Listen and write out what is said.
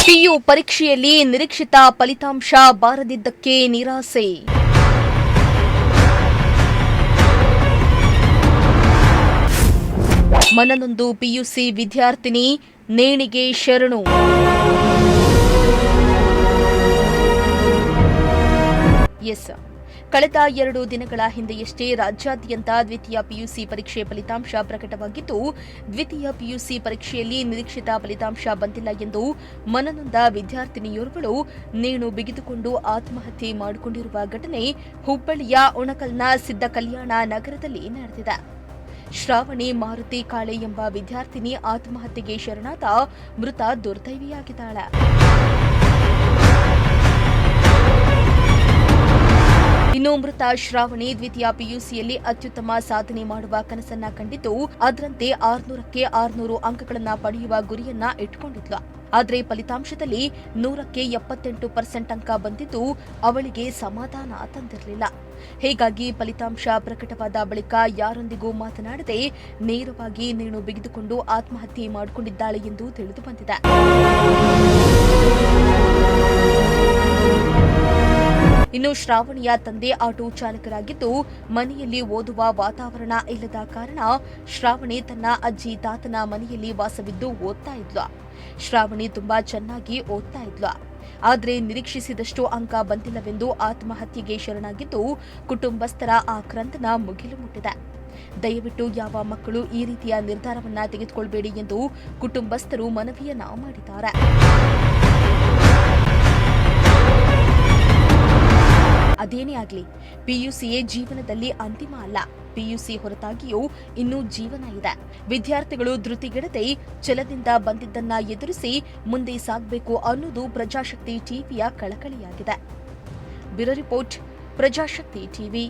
PU ಪರೀಕ್ಷೆಯಲ್ಲಿ ನಿರೀಕ್ಷಿತ ಫಲಿತಾಂಶ ಬಾರದಿದ್ದಕ್ಕೆ ನಿರಾಸೆ. ಮನನೊಂದು ಪಿಯುಸಿ ವಿದ್ಯಾರ್ಥಿನಿ ನೇಣಿಗೆ ಶರಣು. ಕಳೆದ 2 ದಿನಗಳ ಹಿಂದೆಯಷ್ಟೇ ರಾಜ್ಯಾದ್ಯಂತ ದ್ವಿತೀಯ ಪಿಯುಸಿ ಪರೀಕ್ಷೆ ಫಲಿತಾಂಶ ಪ್ರಕಟವಾಗಿದ್ದು, ದ್ವಿತೀಯ ಪಿಯುಸಿ ಪರೀಕ್ಷೆಯಲ್ಲಿ ನಿರೀಕ್ಷಿತ ಫಲಿತಾಂಶ ಬಂದಿಲ್ಲ ಎಂದು ಮನನೊಂದ ವಿದ್ಯಾರ್ಥಿನಿಯೋರ್ವಳು ನೇಣು ಬಿಗಿದುಕೊಂಡು ಆತ್ಮಹತ್ಯೆ ಮಾಡಿಕೊಂಡಿರುವ ಘಟನೆ ಹುಬ್ಬಳ್ಳಿಯ ಉಣಕಲ್ನ ಸಿದ್ದ ಕಲ್ಯಾಣ ನಗರದಲ್ಲಿ ನಡೆದಿದೆ. ಶ್ರಾವಣಿ ಮಾರುತಿ ಕಾಳೆ ಎಂಬ ವಿದ್ಯಾರ್ಥಿನಿ ಆತ್ಮಹತ್ಯೆಗೆ ಶರಣಾದ ಮೃತ ದುರ್ದೈವಿಯಾಗಿದ್ದಾಳೆ. ಇನ್ನು ಮೃತ ಶ್ರಾವಣಿ ದ್ವಿತೀಯ ಪಿಯುಸಿಯಲ್ಲಿ ಅತ್ಯುತ್ತಮ ಸಾಧನೆ ಮಾಡುವ ಕನಸನ್ನ ಕಂಡಿದ್ದು, ಅದರಂತೆ 600ಕ್ಕೆ 600 ಅಂಕಗಳನ್ನು ಪಡೆಯುವ ಗುರಿಯನ್ನ ಇಟ್ಟುಕೊಂಡಿದ್ಲು. ಆದರೆ ಫಲಿತಾಂಶದಲ್ಲಿ 100ಕ್ಕೆ 78% ಅಂಕ ಬಂದಿದ್ದು ಅವಳಿಗೆ ಸಮಾಧಾನ ತಂದಿರಲಿಲ್ಲ. ಹೀಗಾಗಿ ಫಲಿತಾಂಶ ಪ್ರಕಟವಾದ ಬಳಿಕ ಯಾರೊಂದಿಗೂ ಮಾತನಾಡದೆ ನೇರವಾಗಿ ನೇಣು ಬಿಗಿದುಕೊಂಡು ಆತ್ಮಹತ್ಯೆ ಮಾಡಿಕೊಂಡಿದ್ದಾಳೆ ಎಂದು ತಿಳಿದು ಬಂದಿದೆ. ಇನ್ನು ಶ್ರಾವಣಿಯ ತಂದೆ ಆಟೋ ಚಾಲಕರಾಗಿದ್ದು, ಮನೆಯಲ್ಲಿ ಓದುವ ವಾತಾವರಣ ಇಲ್ಲದ ಕಾರಣ ಶ್ರಾವಣಿ ತನ್ನ ಅಜ್ಜಿ ತಾತನ ಮನೆಯಲ್ಲಿ ವಾಸವಿದ್ದು ಓದ್ತಾ ಇದ್ಲು. ಶ್ರಾವಣಿ ತುಂಬಾ ಚೆನ್ನಾಗಿ ಓದ್ತಾ ಇದ್ಲು. ಆದರೆ ನಿರೀಕ್ಷಿಸಿದಷ್ಟು ಅಂಕ ಬಂದಿಲ್ಲವೆಂದು ಆತ್ಮಹತ್ಯೆಗೆ ಶರಣಾಗಿದ್ದು, ಕುಟುಂಬಸ್ಥರ ಆಕ್ರಂದನ ಮುಗಿಲು ಮುಟ್ಟಿದೆ. ದಯವಿಟ್ಟು ಯಾವ ಮಕ್ಕಳು ಈ ರೀತಿಯ ನಿರ್ಧಾರವನ್ನ ತೆಗೆದುಕೊಳ್ಳಬೇಡಿ ಎಂದು ಕುಟುಂಬಸ್ಥರು ಮನವಿಯನ್ನ ಮಾಡಿದ್ದಾರೆ. ಅದೇನೇ ಆಗಲಿ, ಪಿಯುಸಿಯೇ ಜೀವನದಲ್ಲಿ ಅಂತಿಮ ಅಲ್ಲ. ಪಿಯುಸಿ ಹೊರತಾಗಿಯೂ ಇನ್ನೂ ಜೀವನ ಇದೆ. ವಿದ್ಯಾರ್ಥಿಗಳು ಧೃತಿಗೆಡದೆ ಛಲದಿಂದ ಬಂದಿದ್ದನ್ನ ಎದುರಿಸಿ ಮುಂದೆ ಸಾಗಬೇಕು ಅನ್ನೋದು ಪ್ರಜಾಶಕ್ತಿ ಟಿವಿಯ ಕಳಕಳಿಯಾಗಿದೆ. Bureau report, Prajashakti TV.